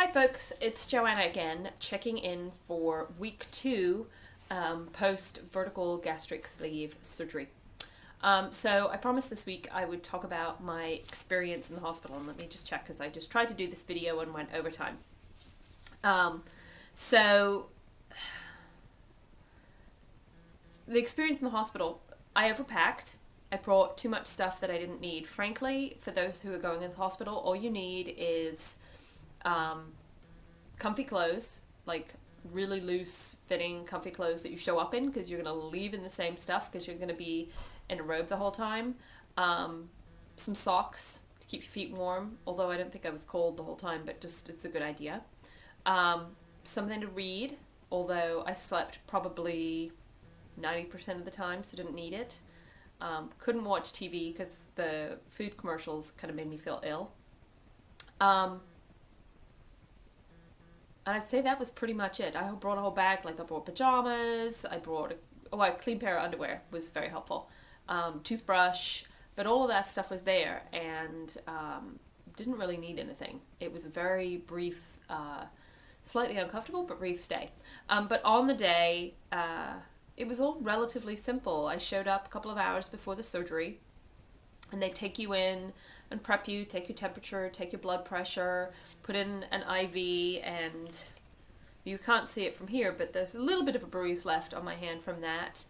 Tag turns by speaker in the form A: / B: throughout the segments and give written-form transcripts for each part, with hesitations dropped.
A: Hi folks, it's Joanna again, checking in for week 2 post vertical gastric sleeve surgery. So I promised this week I would talk about my experience in the hospital, and let me just check because I just tried to do this video and went overtime. So the experience in the hospital, I overpacked. I brought too much stuff that I didn't need. Frankly, for those who are going into the hospital, all you need is comfy clothes, like really loose fitting comfy clothes that you show up in because you're going to leave in the same stuff because you're going to be in a robe the whole time. Some socks to keep your feet warm, although I don't think I was cold the whole time, but just it's a good idea. Something to read, although I slept probably 90% of the time, so didn't need it. Couldn't watch TV because the food commercials kind of made me feel ill. And I'd say that was pretty much it. I brought a whole bag, like I brought pajamas, I brought a clean pair of underwear was very helpful, toothbrush, but all of that stuff was there, and didn't really need anything. It was a very brief, slightly uncomfortable, but brief stay. But on the day, it was all relatively simple. I showed up a couple of hours before the surgery, and they take you in and prep you, take your temperature, take your blood pressure, put in an IV, and you can't see it from here, but there's a little bit of a bruise left on my hand from that,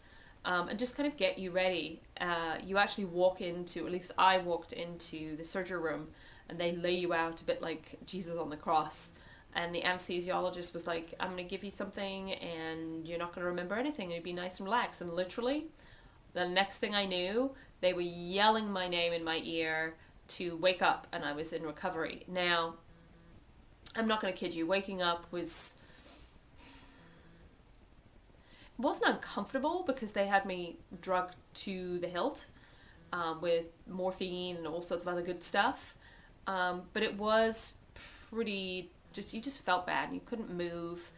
A: and just kind of get you ready. You actually walk into, at least I walked into the surgery room, and they lay you out a bit like Jesus on the cross, and the anesthesiologist was like, I'm going to give you something, and you're not going to remember anything, it'd be nice and relaxed, and literally, the next thing I knew, they were yelling my name in my ear to wake up, and I was in recovery. Now, I'm not going to kid you, waking up wasn't uncomfortable because they had me drugged to the hilt with morphine and all sorts of other good stuff. But it was pretty, you just felt bad, and you couldn't move,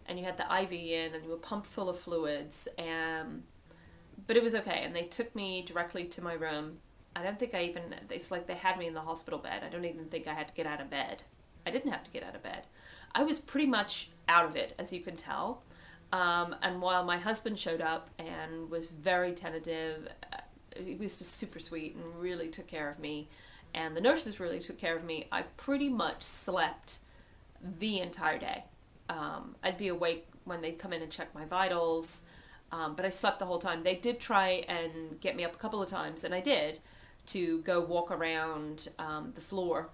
A: and you had the IV in, and you were pumped full of fluids, but it was okay, and they took me directly to my room. I don't think it's like they had me in the hospital bed. I don't even think I had to get out of bed. I didn't have to get out of bed. I was pretty much out of it, as you can tell. And while my husband showed up and was very tentative, he was just super sweet and really took care of me, and the nurses really took care of me, I pretty much slept the entire day. I'd be awake when they'd come in and check my vitals, but I slept the whole time. They did try and get me up a couple of times, and I did, to go walk around the floor,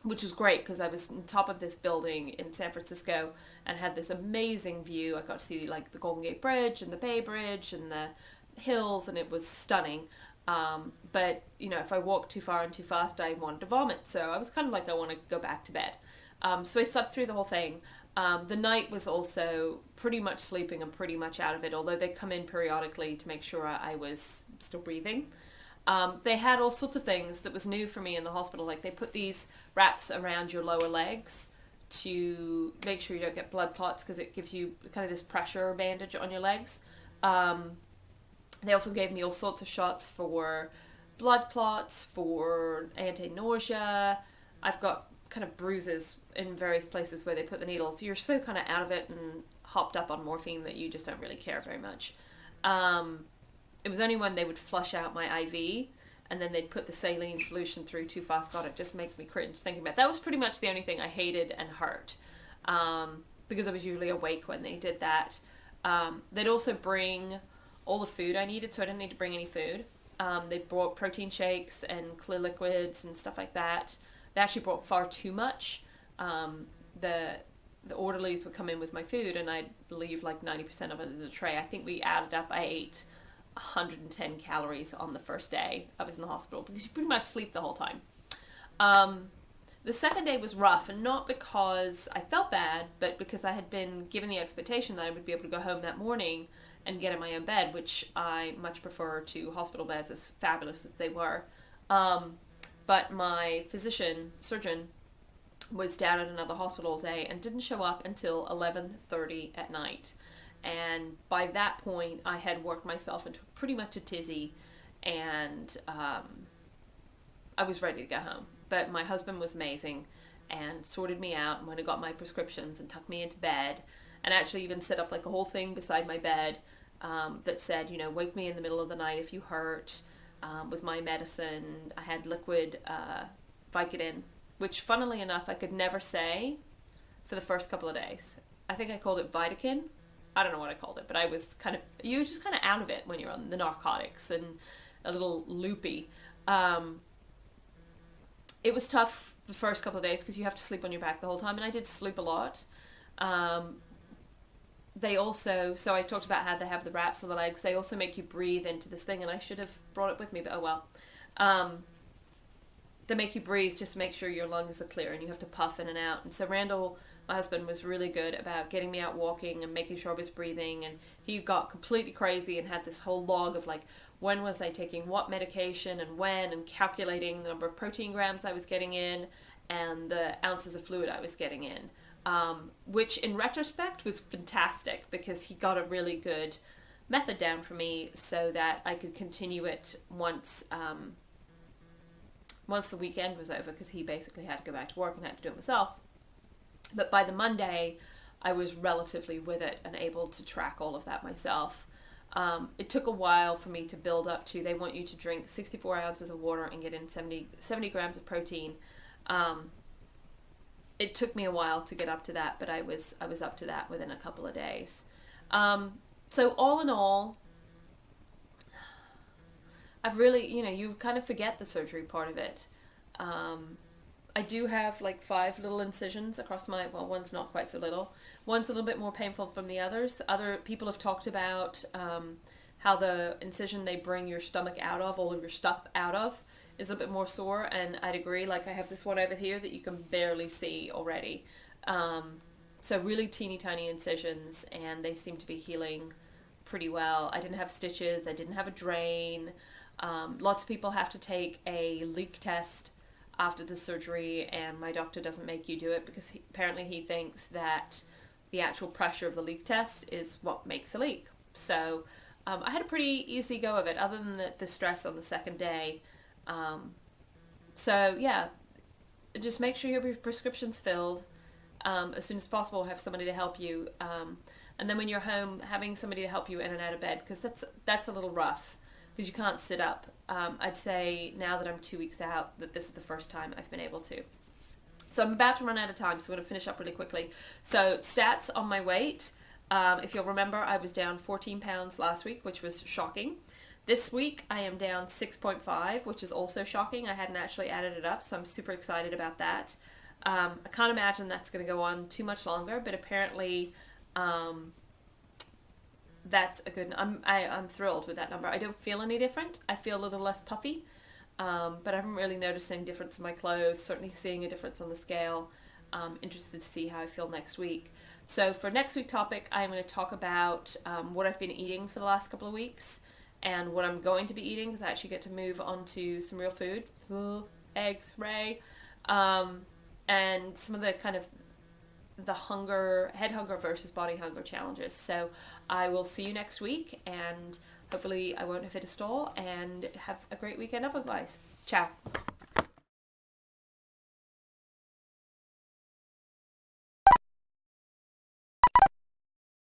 A: which was great because I was on top of this building in San Francisco and had this amazing view. I got to see like the Golden Gate Bridge and the Bay Bridge and the hills, and it was stunning. But you know, if I walked too far and too fast, I wanted to vomit. So I was kind of like, I want to go back to bed. So I slept through the whole thing. The night was also pretty much sleeping and pretty much out of it, although they come in periodically to make sure I was still breathing. They had all sorts of things that was new for me in the hospital. Like they put these wraps around your lower legs to make sure you don't get blood clots because it gives you kind of this pressure bandage on your legs. They also gave me all sorts of shots for blood clots, for anti-nausea. I've got kind of bruises in various places where they put the needle. So you're so kind of out of it and hopped up on morphine that you just don't really care very much. It was only when they would flush out my IV and then they'd put the saline solution through too fast. God, it just makes me cringe thinking about it. That was pretty much the only thing I hated and hurt, because I was usually awake when they did that. They'd also bring all the food I needed, so I didn't need to bring any food. They brought protein shakes and clear liquids and stuff like that. They actually brought far too much. The orderlies would come in with my food, and I'd leave like 90% of it in the tray. I think we added up, I ate 110 calories on the first day I was in the hospital because you pretty much sleep the whole time. The second day was rough, and not because I felt bad, but because I had been given the expectation that I would be able to go home that morning and get in my own bed, which I much prefer to hospital beds, as fabulous as they were. But my surgeon, was down at another hospital all day and didn't show up until 11:30 at night. And by that point, I had worked myself into pretty much a tizzy, and I was ready to go home. But my husband was amazing, and sorted me out and went and got my prescriptions and tucked me into bed, and actually even set up like a whole thing beside my bed that said, you know, wake me in the middle of the night if you hurt, with my medicine. I had liquid Vicodin, which funnily enough I could never say for the first couple of days. I think I called it Vitakin. I don't know what I called it, but I was you're just kind of out of it when you're on the narcotics and a little loopy. It was tough the first couple of days because you have to sleep on your back the whole time, and I did sleep a lot. They also, so I talked about how they have the wraps on the legs. They also make you breathe into this thing, and I should have brought it with me, but oh well. They make you breathe just to make sure your lungs are clear, and you have to puff in and out. And so Randall, my husband, was really good about getting me out walking and making sure I was breathing, and he got completely crazy and had this whole log of like, when was I taking what medication and when, and calculating the number of protein grams I was getting in and the ounces of fluid I was getting in, which in retrospect was fantastic because he got a really good method down for me so that I could continue it once the weekend was over, because he basically had to go back to work and had to do it himself. But by the Monday, I was relatively with it and able to track all of that myself. It took a while for me to build up to, they want you to drink 64 ounces of water and get in 70 grams of protein. It took me a while to get up to that, but I was up to that within a couple of days. So all in all, I've really, you kind of forget the surgery part of it. I do have like 5 little incisions across one's not quite so little. One's a little bit more painful than the others. Other people have talked about how the incision they bring your stomach out of, all of your stuff out of, is a bit more sore, and I'd agree. Like I have this one over here that you can barely see already. So really teeny tiny incisions, and they seem to be healing pretty well. I didn't have stitches, I didn't have a drain. Lots of people have to take a leak test after the surgery, and my doctor doesn't make you do it because apparently he thinks that the actual pressure of the leak test is what makes a leak. So I had a pretty easy go of it, other than the stress on the second day. So yeah, just make sure you have your prescriptions filled as soon as possible. Have somebody to help you, and then when you're home, having somebody to help you in and out of bed, because that's a little rough because you can't sit up. I'd say now that I'm 2 weeks out that this is the first time I've been able to. So I'm about to run out of time, so I'm going to finish up really quickly. So stats on my weight. If you'll remember, I was down 14 pounds last week, which was shocking. This week I am down 6.5, which is also shocking. I hadn't actually added it up, so I'm super excited about that. I can't imagine that's going to go on too much longer, but apparently that's a good. I'm thrilled with that number. I don't feel any different. I feel a little less puffy, but I haven't really noticed any difference in my clothes. Certainly seeing a difference on the scale. Interested to see how I feel next week. So for next week's topic, I'm going to talk about what I've been eating for the last couple of weeks and what I'm going to be eating, because I actually get to move on to some real food, eggs, hooray, and some of the kind of the head hunger versus body hunger challenges. So I will see you next week, and hopefully I won't have hit a stall, and have a great weekend otherwise. Ciao.